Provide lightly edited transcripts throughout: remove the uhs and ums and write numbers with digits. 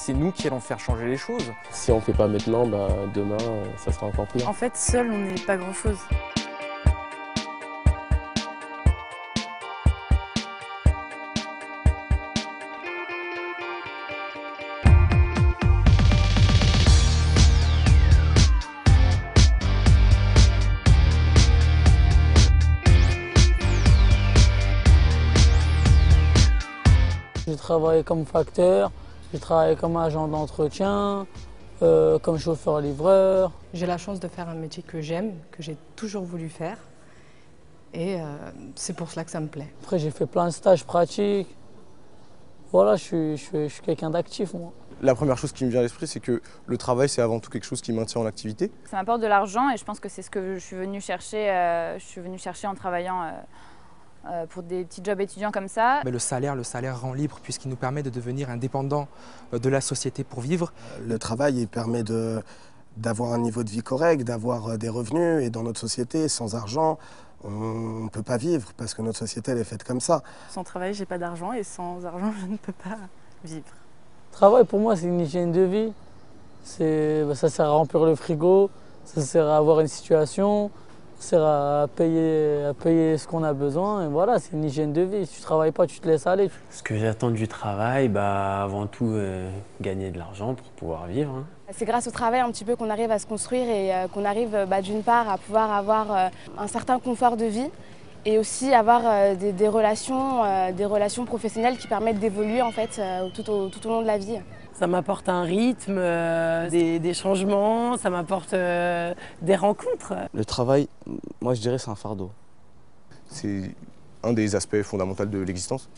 c'est nous qui allons faire changer les choses. Si on ne fait pas maintenant, demain, ça sera encore pire. En fait, seul, on n'est pas grand-chose. J'ai travaillé comme facteur, j'ai travaillé comme agent d'entretien, comme chauffeur-livreur. J'ai la chance de faire un métier que j'aime, que j'ai toujours voulu faire. Et c'est pour cela que ça me plaît. Après, j'ai fait plein de stages pratiques. Voilà, je suis quelqu'un d'actif, moi. La première chose qui me vient à l'esprit, c'est que le travail, c'est avant tout quelque chose qui maintient en activité. Ça m'apporte de l'argent et je pense que c'est ce que je suis venue chercher, en travaillant pour des petits jobs étudiants comme ça. Mais le salaire rend libre puisqu'il nous permet de devenir indépendant de la société pour vivre. Le travail, il permet d'avoir un niveau de vie correct, d'avoir des revenus. Et dans notre société, sans argent, on ne peut pas vivre parce que notre société, elle est faite comme ça. Sans travail, j'ai pas d'argent et sans argent, je ne peux pas vivre. Le travail, pour moi, c'est une hygiène de vie. Ça sert à remplir le frigo, ça sert à avoir une situation, ça sert à payer ce qu'on a besoin. Et voilà, c'est une hygiène de vie. Si tu ne travailles pas, tu te laisses aller. Ce que j'attends du travail, avant tout, gagner de l'argent pour pouvoir vivre. Hein. C'est grâce au travail un petit peu qu'on arrive à se construire et qu'on arrive d'une part à pouvoir avoir un certain confort de vie et aussi avoir des relations professionnelles qui permettent d'évoluer en fait, tout au long de la vie. Ça m'apporte un rythme, des changements, ça m'apporte des rencontres. Le travail, moi je dirais c'est un fardeau. C'est un des aspects fondamentaux de l'existence.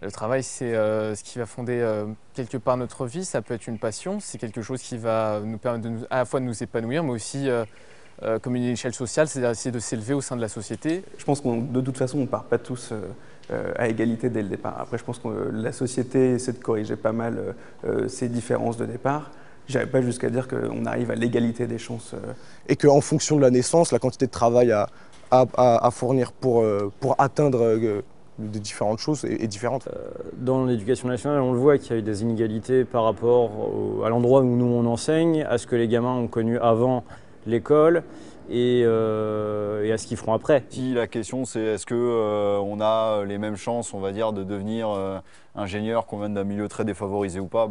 Le travail, c'est ce qui va fonder quelque part notre vie. Ça peut être une passion, c'est quelque chose qui va nous permettre à la fois de nous épanouir, mais aussi comme une échelle sociale, c'est d'essayer de s'élever au sein de la société. Je pense que de toute façon, on ne part pas tous à égalité dès le départ. Après, je pense que la société essaie de corriger pas mal ces différences de départ. Je n'irais pas jusqu'à dire qu'on arrive à l'égalité des chances. Et qu'en fonction de la naissance, la quantité de travail à fournir pour atteindre de différentes choses est différente. Dans l'éducation nationale, on le voit qu'il y a eu des inégalités par rapport à l'endroit où nous on enseigne, à ce que les gamins ont connu avant l'école et à ce qu'ils feront après. Si la question c'est est-ce qu'on a les mêmes chances, on va dire, de devenir ingénieur qu'on vient d'un milieu très défavorisé ou pas,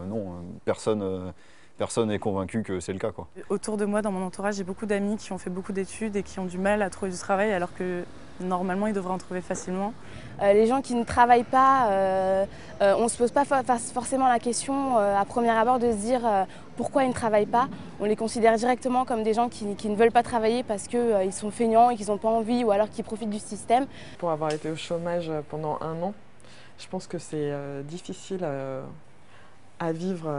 non, personne n'est convaincu que c'est le cas, quoi. Autour de moi, dans mon entourage, j'ai beaucoup d'amis qui ont fait beaucoup d'études et qui ont du mal à trouver du travail alors que normalement ils devraient en trouver facilement. Les gens qui ne travaillent pas, on ne se pose pas forcément la question à premier abord de se dire pourquoi ils ne travaillent pas. On les considère directement comme des gens qui ne veulent pas travailler parce qu'ils sont feignants et qu'ils n'ont pas envie ou alors qu'ils profitent du système. Pour avoir été au chômage pendant 1 an, je pense que c'est difficile à vivre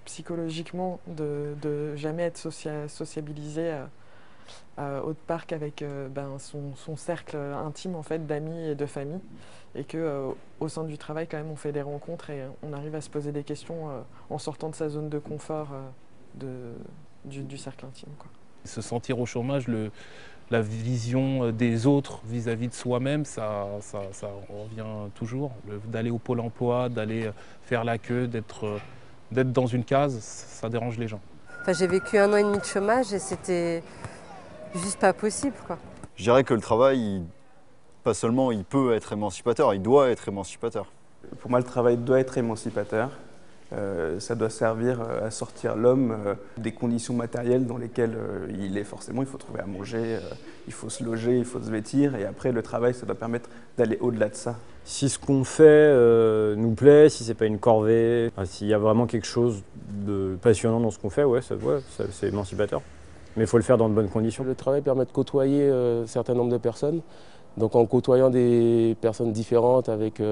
psychologiquement de jamais être sociabilisé au parc avec son cercle intime en fait, d'amis et de famille et qu'au sein du travail quand même on fait des rencontres et on arrive à se poser des questions en sortant de sa zone de confort du cercle intime, quoi. Se sentir au chômage, la vision des autres vis-à-vis de soi-même, ça revient toujours. D'aller au pôle emploi, d'aller faire la queue, d'être dans une case, ça dérange les gens. J'ai vécu 1 an et demi de chômage et c'était juste pas possible, quoi. Je dirais que le travail, pas seulement il peut être émancipateur, il doit être émancipateur. Pour moi, le travail doit être émancipateur. Ça doit servir à sortir l'homme des conditions matérielles dans lesquelles il est forcément. Il faut trouver à manger, il faut se loger, il faut se vêtir. Et après, le travail, ça doit permettre d'aller au-delà de ça. Si ce qu'on fait nous plaît, si c'est pas une corvée, s'il y a vraiment quelque chose de passionnant dans ce qu'on fait, c'est émancipateur. Mais il faut le faire dans de bonnes conditions. Le travail permet de côtoyer un certain nombre de personnes. Donc en côtoyant des personnes différentes avec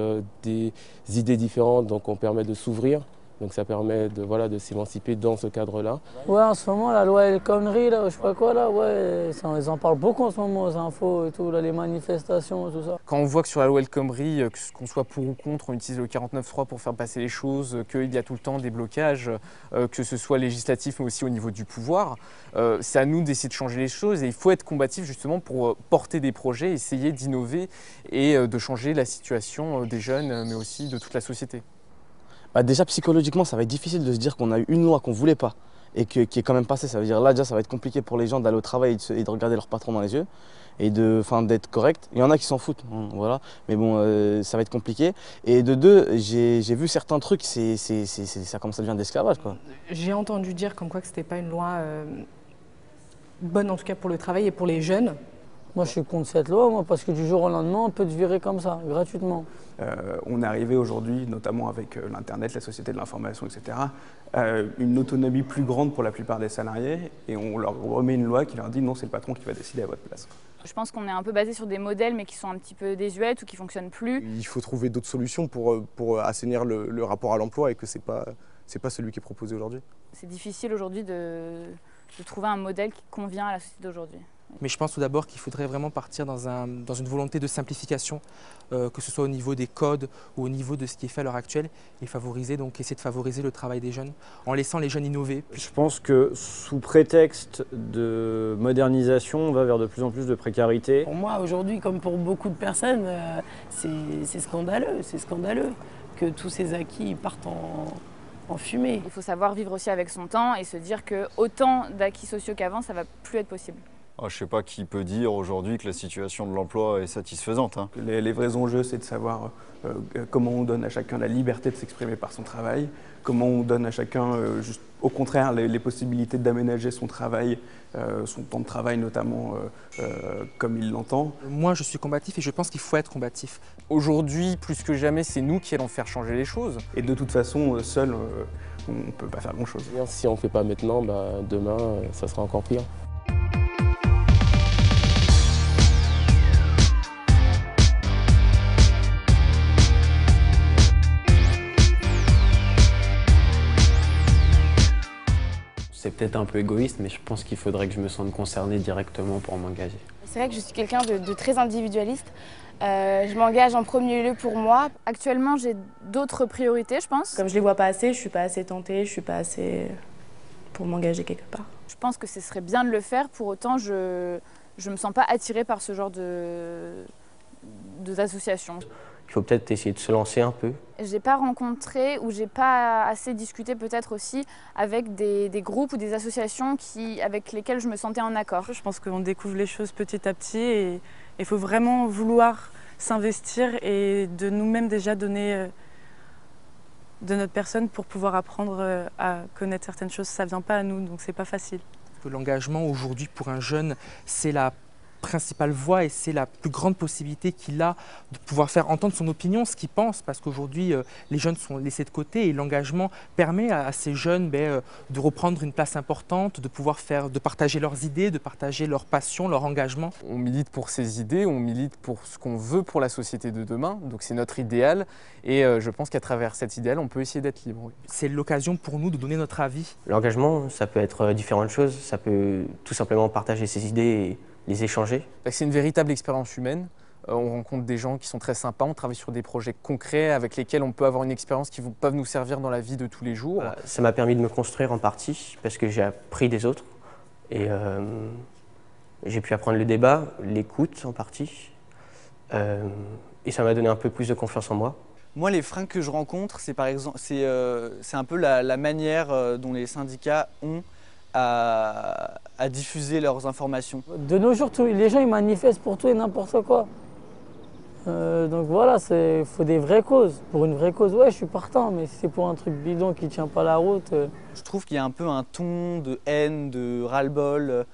des idées différentes, donc on permet de s'ouvrir. Donc ça permet de s'émanciper dans ce cadre-là. Ouais, en ce moment, la loi El Khomri, là, je sais pas quoi, là, ouais, ils en parlent beaucoup en ce moment aux infos et tout, là, les manifestations et tout ça. Quand on voit que sur la loi El Khomri, qu'on soit pour ou contre, on utilise le 49.3 pour faire passer les choses, qu'il y a tout le temps des blocages, que ce soit législatif mais aussi au niveau du pouvoir, c'est à nous d'essayer de changer les choses et il faut être combatif justement pour porter des projets, essayer d'innover et de changer la situation des jeunes mais aussi de toute la société. Déjà psychologiquement, ça va être difficile de se dire qu'on a eu une loi qu'on ne voulait pas et qui est quand même passée. Ça veut dire là déjà ça va être compliqué pour les gens d'aller au travail et de regarder leur patron dans les yeux et d'être correct. Il y en a qui s'en foutent, hein, voilà. Mais bon, ça va être compliqué. Et de deux, j'ai vu certains trucs, ça commence à devenir de l'esclavage, quoi. J'ai entendu dire comme quoi que c'était pas une loi bonne en tout cas pour le travail et pour les jeunes. Moi je suis contre cette loi, moi, parce que du jour au lendemain on peut te virer comme ça, gratuitement. On est arrivé aujourd'hui, notamment avec l'Internet, la société de l'information, etc., une autonomie plus grande pour la plupart des salariés et on leur remet une loi qui leur dit non, c'est le patron qui va décider à votre place. Je pense qu'on est un peu basé sur des modèles mais qui sont un petit peu désuètes ou qui ne fonctionnent plus. Il faut trouver d'autres solutions pour assainir le rapport à l'emploi et que c'est pas celui qui est proposé aujourd'hui. C'est difficile aujourd'hui de trouver un modèle qui convient à la société d'aujourd'hui. Mais je pense tout d'abord qu'il faudrait vraiment partir dans une volonté de simplification, que ce soit au niveau des codes ou au niveau de ce qui est fait à l'heure actuelle, et essayer de favoriser le travail des jeunes en laissant les jeunes innover. Je pense que sous prétexte de modernisation, on va vers de plus en plus de précarité. Pour moi, aujourd'hui, comme pour beaucoup de personnes, c'est scandaleux que tous ces acquis partent en fumée. Il faut savoir vivre aussi avec son temps et se dire que autant d'acquis sociaux qu'avant, ça ne va plus être possible. Je ne sais pas qui peut dire aujourd'hui que la situation de l'emploi est satisfaisante. Hein. Les vrais enjeux, c'est de savoir comment on donne à chacun la liberté de s'exprimer par son travail, comment on donne à chacun, au contraire, les possibilités d'aménager son travail, son temps de travail notamment, comme il l'entend. Moi, je suis combatif et je pense qu'il faut être combatif. Aujourd'hui, plus que jamais, c'est nous qui allons faire changer les choses. Et de toute façon, seul, on ne peut pas faire grand-chose. Si on ne fait pas maintenant, demain, ça sera encore pire. C'est peut-être un peu égoïste, mais je pense qu'il faudrait que je me sente concerné directement pour m'engager. C'est vrai que je suis quelqu'un de très individualiste. Je m'engage en premier lieu pour moi. Actuellement, j'ai d'autres priorités, je pense. Comme je les vois pas assez, je suis pas assez tentée, je suis pas assez pour m'engager quelque part. Je pense que ce serait bien de le faire, pour autant je me sens pas attirée par ce genre d'association. Il faut peut-être essayer de se lancer un peu. J'ai pas rencontré ou j'ai pas assez discuté peut-être aussi avec des groupes ou des associations avec lesquelles je me sentais en accord. Je pense qu'on découvre les choses petit à petit et il faut vraiment vouloir s'investir et de nous-mêmes déjà donner de notre personne pour pouvoir apprendre à connaître certaines choses. Ça vient pas à nous, donc c'est pas facile. L'engagement aujourd'hui pour un jeune, c'est la principale voie et c'est la plus grande possibilité qu'il a de pouvoir faire entendre son opinion, ce qu'il pense, parce qu'aujourd'hui les jeunes sont laissés de côté et l'engagement permet à ces jeunes de reprendre une place importante, de partager leurs idées, de partager leurs passions, leur engagement. On milite pour ses idées, on milite pour ce qu'on veut pour la société de demain, donc c'est notre idéal et je pense qu'à travers cet idéal on peut essayer d'être libre. Oui. C'est l'occasion pour nous de donner notre avis. L'engagement, ça peut être différentes choses, ça peut tout simplement partager ses idées et les échanger. C'est une véritable expérience humaine. On rencontre des gens qui sont très sympas, on travaille sur des projets concrets avec lesquels on peut avoir une expérience qui peuvent nous servir dans la vie de tous les jours. Ça m'a permis de me construire en partie parce que j'ai appris des autres et j'ai pu apprendre le débat, l'écoute en partie et ça m'a donné un peu plus de confiance en moi. Moi, les freins que je rencontre, c'est par exemple, c'est un peu la manière dont les syndicats ont à diffuser leurs informations. De nos jours, les gens ils manifestent pour tout et n'importe quoi. Donc voilà, il faut des vraies causes. Pour une vraie cause, ouais, je suis partant, mais si c'est pour un truc bidon qui ne tient pas la route... Je trouve qu'il y a un peu un ton de haine, de ras-le-bol,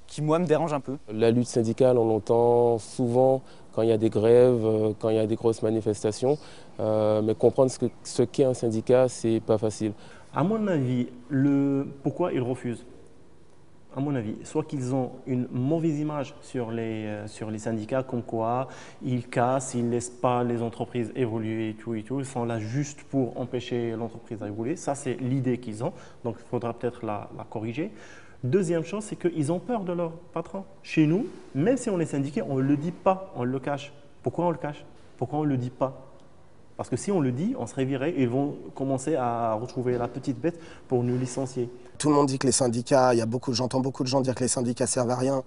qui moi me dérange un peu. La lutte syndicale, on l'entend souvent quand il y a des grèves, quand il y a des grosses manifestations, mais comprendre ce qu'est un syndicat, c'est pas facile. À mon avis, pourquoi ils refusent? À mon avis, soit qu'ils ont une mauvaise image sur les syndicats, comme quoi ils cassent, ils ne laissent pas les entreprises évoluer et tout, ils sont là juste pour empêcher l'entreprise à évoluer. Ça, c'est l'idée qu'ils ont, donc il faudra peut-être la corriger. Deuxième chose, c'est qu'ils ont peur de leur patron. Chez nous, même si on est syndiqué, on ne le dit pas, on le cache. Pourquoi on le cache? Pourquoi on ne le dit pas? Parce que si on le dit, on serait viré, ils vont commencer à retrouver la petite bête pour nous licencier. Tout le monde dit que les syndicats, j'entends beaucoup de gens dire que les syndicats servent à rien.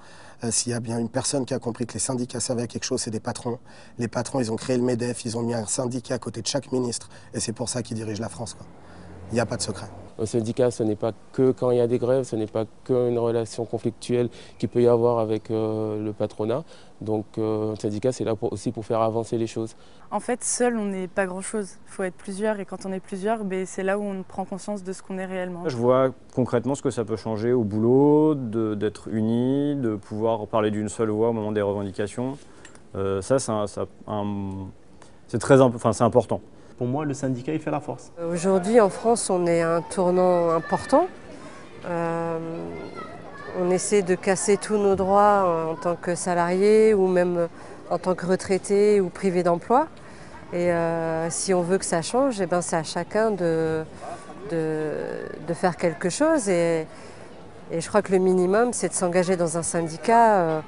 S'il y a bien une personne qui a compris que les syndicats servaient à quelque chose, c'est des patrons. Les patrons, ils ont créé le MEDEF, ils ont mis un syndicat à côté de chaque ministre, et c'est pour ça qu'ils dirigent la France, quoi. Il n'y a pas de secret. Un syndicat, ce n'est pas que quand il y a des grèves, ce n'est pas qu'une relation conflictuelle qu'il peut y avoir avec le patronat. Donc un syndicat, c'est là aussi pour faire avancer les choses. En fait, seul, on n'est pas grand-chose. Il faut être plusieurs, et quand on est plusieurs, c'est là où on prend conscience de ce qu'on est réellement. Je vois concrètement ce que ça peut changer au boulot, d'être unis, de pouvoir parler d'une seule voix au moment des revendications. C'est important. Pour moi, le syndicat, il fait la force. Aujourd'hui, en France, on est à un tournant important. On essaie de casser tous nos droits en tant que salarié ou même en tant que retraité ou privé d'emploi. Et si on veut que ça change, c'est à chacun de faire quelque chose. Et je crois que le minimum, c'est de s'engager dans un syndicat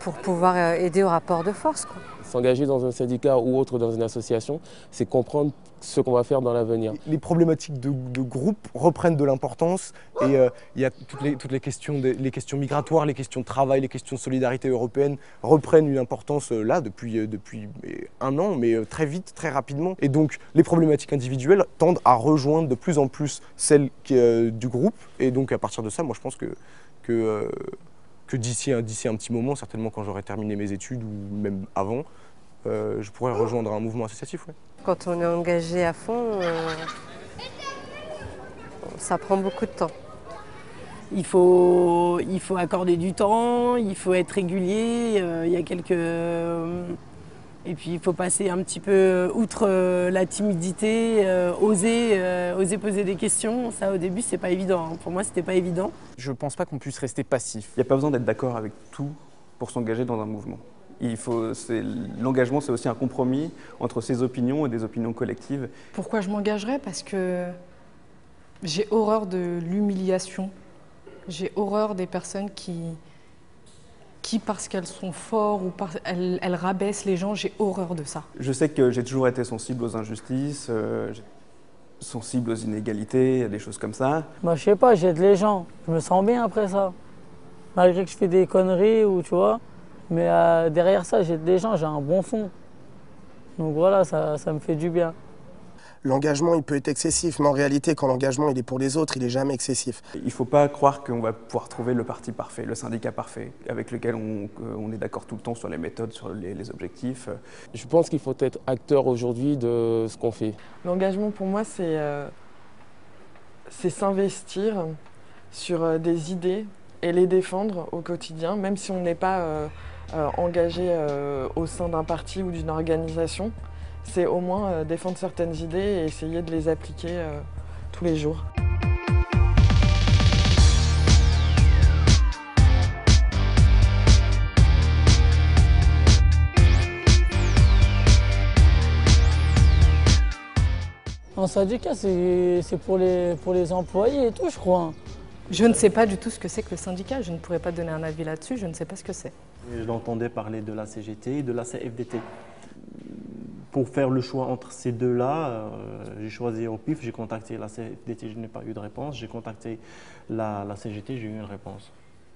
pour pouvoir aider au rapport de force, quoi. S'engager dans un syndicat ou autre dans une association, c'est comprendre ce qu'on va faire dans l'avenir. Les problématiques de groupe reprennent de l'importance et il y a toutes les questions migratoires, les questions de travail, les questions de solidarité européenne reprennent une importance là depuis un an, mais très vite, très rapidement. Et donc les problématiques individuelles tendent à rejoindre de plus en plus celles du groupe. Et donc à partir de ça, moi je pense que d'ici un petit moment, certainement quand j'aurai terminé mes études ou même avant, je pourrais rejoindre un mouvement associatif. Ouais. Quand on est engagé à fond, ça prend beaucoup de temps. Il faut accorder du temps, il faut être régulier, il y a quelques... Et puis il faut passer un petit peu outre la timidité, oser poser des questions. Ça au début c'est pas évident, hein. Pour moi c'était pas évident. Je pense pas qu'on puisse rester passif. Il n'y a pas besoin d'être d'accord avec tout pour s'engager dans un mouvement. L'engagement c'est aussi un compromis entre ses opinions et des opinions collectives. Pourquoi je m'engagerais? Parce que j'ai horreur de l'humiliation. J'ai horreur des personnes qui parce qu'elles sont fortes ou elles rabaissent les gens, j'ai horreur de ça. Je sais que j'ai toujours été sensible aux injustices, sensible aux inégalités, des choses comme ça. Moi, je sais pas, j'aide les gens, je me sens bien après ça. Malgré que je fais des conneries, ou tu vois, mais derrière ça, j'aide les gens, j'ai un bon fond. Donc voilà, ça me fait du bien. L'engagement, il peut être excessif, mais en réalité, quand l'engagement il est pour les autres, il n'est jamais excessif. Il ne faut pas croire qu'on va pouvoir trouver le parti parfait, le syndicat parfait, avec lequel on est d'accord tout le temps sur les méthodes, sur les objectifs. Je pense qu'il faut être acteur aujourd'hui de ce qu'on fait. L'engagement pour moi, c'est s'investir sur des idées et les défendre au quotidien, même si on n'est pas engagé au sein d'un parti ou d'une organisation. C'est au moins défendre certaines idées et essayer de les appliquer tous les jours. Un syndicat, c'est pour les employés et tout, je crois. Je ne sais pas du tout ce que c'est que le syndicat, je ne pourrais pas donner un avis là-dessus, je ne sais pas ce que c'est. Je l'entendais parler de la CGT et de la CFDT. Pour faire le choix entre ces deux-là, j'ai choisi au pif, j'ai contacté la CFDT, je n'ai pas eu de réponse, j'ai contacté la CGT, j'ai eu une réponse.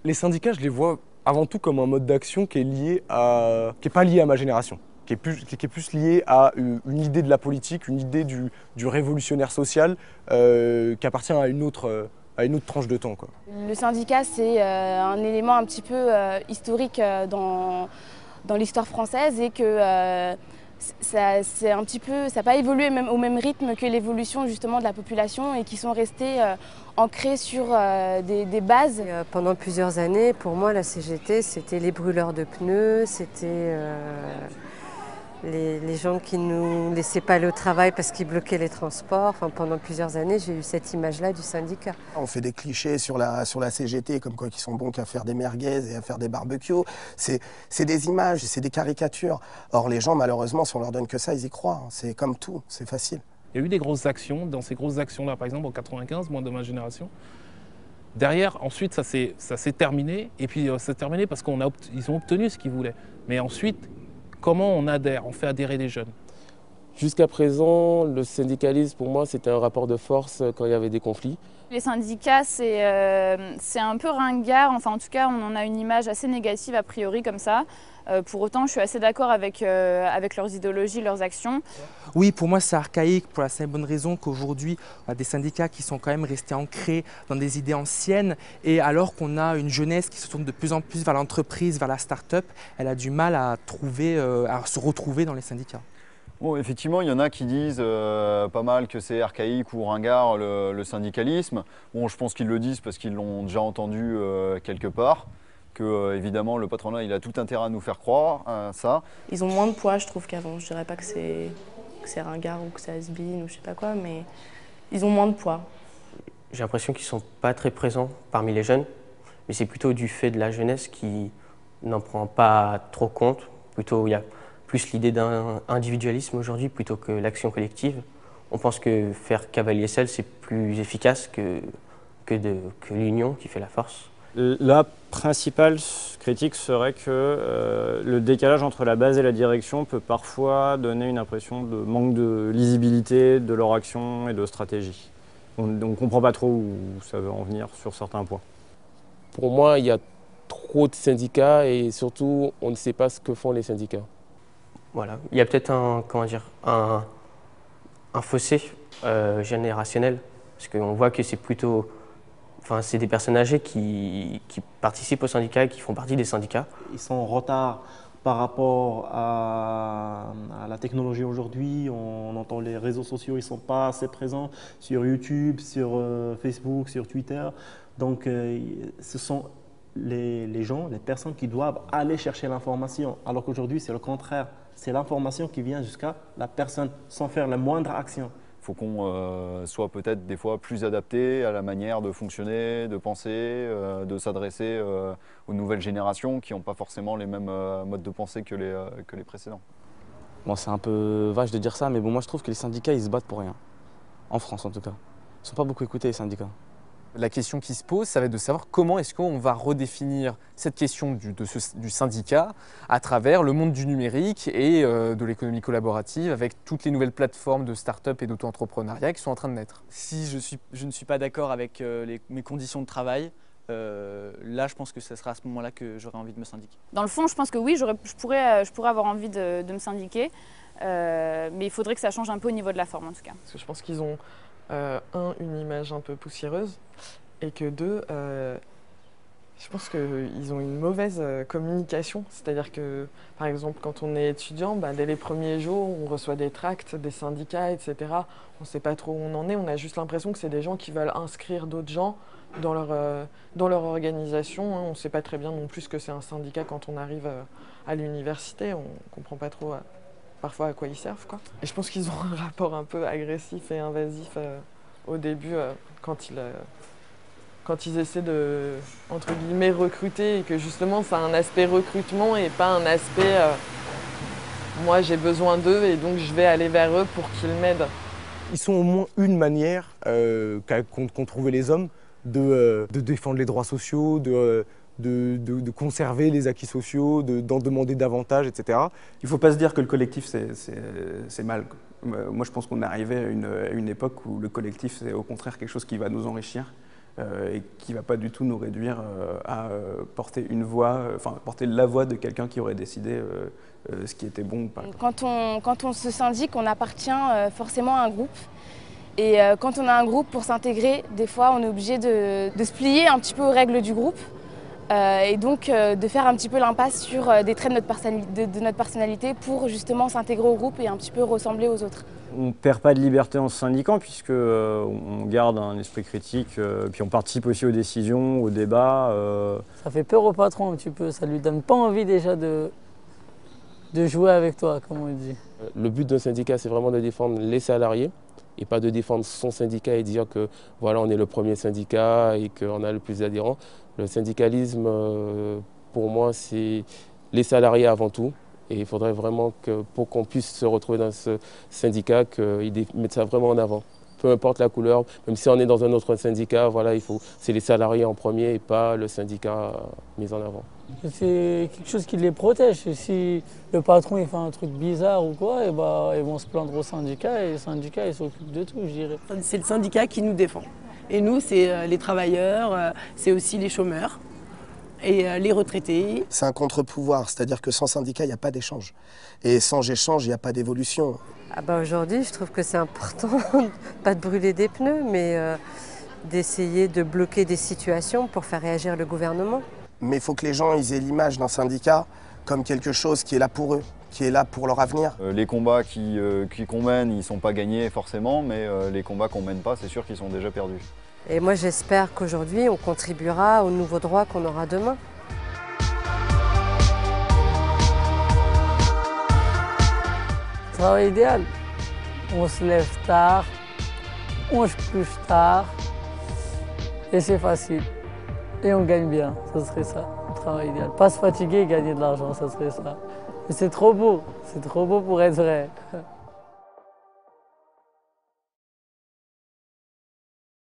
Les syndicats, je les vois avant tout comme un mode d'action qui est pas lié à ma génération, qui est plus lié à une idée de la politique, une idée du révolutionnaire social qui appartient à une autre tranche de temps, quoi. Le syndicat, c'est un élément un petit peu historique dans l'histoire française et que ça n'a pas évolué même au même rythme que l'évolution justement de la population et qui sont restés ancrés sur des bases. Pendant plusieurs années, pour moi, la CGT, c'était les brûleurs de pneus, c'était les gens qui ne nous laissaient pas aller au travail parce qu'ils bloquaient les transports. Enfin, pendant plusieurs années, j'ai eu cette image-là du syndicat. On fait des clichés sur la CGT, comme quoi qu'ils sont bons qu'à faire des merguez et à faire des barbecues. C'est des images, c'est des caricatures. Or, les gens, malheureusement, si on leur donne que ça, ils y croient. C'est comme tout, c'est facile. Il y a eu des grosses actions. Dans ces grosses actions-là, par exemple, en 95, moi de ma génération, derrière, ensuite, ça s'est terminé. Et puis, ça s'est terminé parce qu'ils ont obtenu ce qu'ils voulaient. Mais ensuite, comment on adhère, on fait adhérer les jeunes? Jusqu'à présent, le syndicalisme, pour moi, c'était un rapport de force quand il y avait des conflits. Les syndicats, c'est un peu ringard, enfin en tout cas on en a une image assez négative a priori comme ça. Pour autant je suis assez d'accord avec leurs idéologies, leurs actions. Oui, pour moi c'est archaïque pour la simple bonne raison qu'aujourd'hui on a des syndicats qui sont quand même restés ancrés dans des idées anciennes et alors qu'on a une jeunesse qui se tourne de plus en plus vers l'entreprise, vers la start-up, elle a du mal à se retrouver dans les syndicats. Bon, effectivement, il y en a qui disent pas mal que c'est archaïque ou ringard le syndicalisme. Bon, je pense qu'ils le disent parce qu'ils l'ont déjà entendu quelque part, que évidemment le patronat il a tout intérêt à nous faire croire à ça. Ils ont moins de poids, je trouve, qu'avant. Je dirais pas que c'est ringard ou que c'est has-been ou je sais pas quoi, mais ils ont moins de poids. J'ai l'impression qu'ils ne sont pas très présents parmi les jeunes, mais c'est plutôt du fait de la jeunesse qui n'en prend pas trop compte. Plutôt, il y a plus l'idée d'un individualisme aujourd'hui plutôt que l'action collective. On pense que faire cavalier seul, c'est plus efficace que l'union qui fait la force. La principale critique serait que le décalage entre la base et la direction peut parfois donner une impression de manque de lisibilité de leur action et de stratégie. On ne comprend pas trop où ça veut en venir sur certains points. Pour moi, il y a trop de syndicats et surtout, on ne sait pas ce que font les syndicats. Voilà. Il y a peut-être un fossé générationnel, parce qu'on voit que c'est plutôt, c'est des personnes âgées qui participent au syndicat et qui font partie des syndicats. Ils sont en retard par rapport à la technologie aujourd'hui. On entend les réseaux sociaux, ils ne sont pas assez présents sur YouTube, sur Facebook, sur Twitter. Donc ce sont les gens, les personnes qui doivent aller chercher l'information, alors qu'aujourd'hui c'est le contraire. C'est l'information qui vient jusqu'à la personne sans faire la moindre action. Il faut qu'on soit peut-être des fois plus adapté à la manière de fonctionner, de penser, de s'adresser aux nouvelles générations qui n'ont pas forcément les mêmes modes de pensée que les précédents. Bon, c'est un peu vache de dire ça, mais bon, moi je trouve que les syndicats ils se battent pour rien. En France en tout cas. Ils ne sont pas beaucoup écoutés les syndicats. La question qui se pose, ça va être de savoir comment est-ce qu'on va redéfinir cette question du syndicat à travers le monde du numérique et de l'économie collaborative avec toutes les nouvelles plateformes de start-up et d'auto-entrepreneuriat qui sont en train de naître. Si je ne suis pas d'accord avec mes conditions de travail, là je pense que ce sera à ce moment-là que j'aurai envie de me syndiquer. Dans le fond, je pense que oui, je pourrais avoir envie de me syndiquer, mais il faudrait que ça change un peu au niveau de la forme en tout cas. Parce que je pense qu'ils ont une image un peu poussiéreuse et que deux, je pense qu'ils ont une mauvaise communication. C'est-à-dire que, par exemple, quand on est étudiant, dès les premiers jours, on reçoit des tracts, des syndicats, etc. On ne sait pas trop où on en est. On a juste l'impression que c'est des gens qui veulent inscrire d'autres gens dans leur organisation. On ne sait pas très bien non plus ce que c'est un syndicat quand on arrive à l'université. On ne comprend pas trop parfois à quoi ils servent, quoi. Et je pense qu'ils ont un rapport un peu agressif et invasif au début quand ils essaient de, entre guillemets, recruter et que justement ça a un aspect recrutement et pas un aspect moi j'ai besoin d'eux et donc je vais aller vers eux pour qu'ils m'aident. Ils sont au moins une manière qu'ont trouvé les hommes de défendre les droits sociaux, de conserver les acquis sociaux, d'en demander davantage, etc. Il ne faut pas se dire que le collectif c'est mal. Moi je pense qu'on est arrivé à une époque où le collectif c'est au contraire quelque chose qui va nous enrichir. Et qui ne va pas du tout nous réduire à porter une voix, porter la voix de quelqu'un qui aurait décidé ce qui était bon ou pas. Quand on se syndique, on appartient forcément à un groupe. Et quand on a un groupe, pour s'intégrer, des fois on est obligé de se plier un petit peu aux règles du groupe et donc de faire un petit peu l'impasse sur des traits de notre personnalité pour justement s'intégrer au groupe et un petit peu ressembler aux autres. On ne perd pas de liberté en se syndiquant puisqu'on garde un esprit critique, puis on participe aussi aux décisions, aux débats. Ça fait peur au patron un petit peu, ça lui donne pas envie déjà de jouer avec toi, comme on dit. Le but d'un syndicat, c'est vraiment de défendre les salariés et pas de défendre son syndicat et dire que voilà, on est le premier syndicat et qu'on a le plus d'adhérents. Le syndicalisme, pour moi, c'est les salariés avant tout. Et il faudrait vraiment que pour qu'on puisse se retrouver dans ce syndicat, qu'ils mettent ça vraiment en avant. peu importe la couleur, même si on est dans un autre syndicat, voilà, c'est les salariés en premier et pas le syndicat mis en avant. C'est quelque chose qui les protège. Et si le patron il fait un truc bizarre ou quoi, et bah, ils vont se plaindre au syndicat et le syndicat il s'occupe de tout, je dirais. C'est le syndicat qui nous défend. Et nous, c'est les travailleurs, c'est aussi les chômeurs et les retraités. C'est un contre-pouvoir, c'est-à-dire que sans syndicat, il n'y a pas d'échange. Et sans échange, il n'y a pas d'évolution. Ah bah aujourd'hui, je trouve que c'est important, pas de brûler des pneus, mais d'essayer de bloquer des situations pour faire réagir le gouvernement. Mais il faut que les gens ils aient l'image d'un syndicat comme quelque chose qui est là pour eux, qui est là pour leur avenir. Les combats qu'on mène, ils ne sont pas gagnés forcément, mais les combats qu'on ne mène pas, c'est sûr qu'ils sont déjà perdus. Et moi, j'espère qu'aujourd'hui, on contribuera aux nouveaux droits qu'on aura demain. Travail idéal. On se lève tard, on se couche tard, et c'est facile. Et on gagne bien, ce serait ça, le travail idéal. Pas se fatiguer et gagner de l'argent, ce serait ça. Mais c'est trop beau pour être vrai.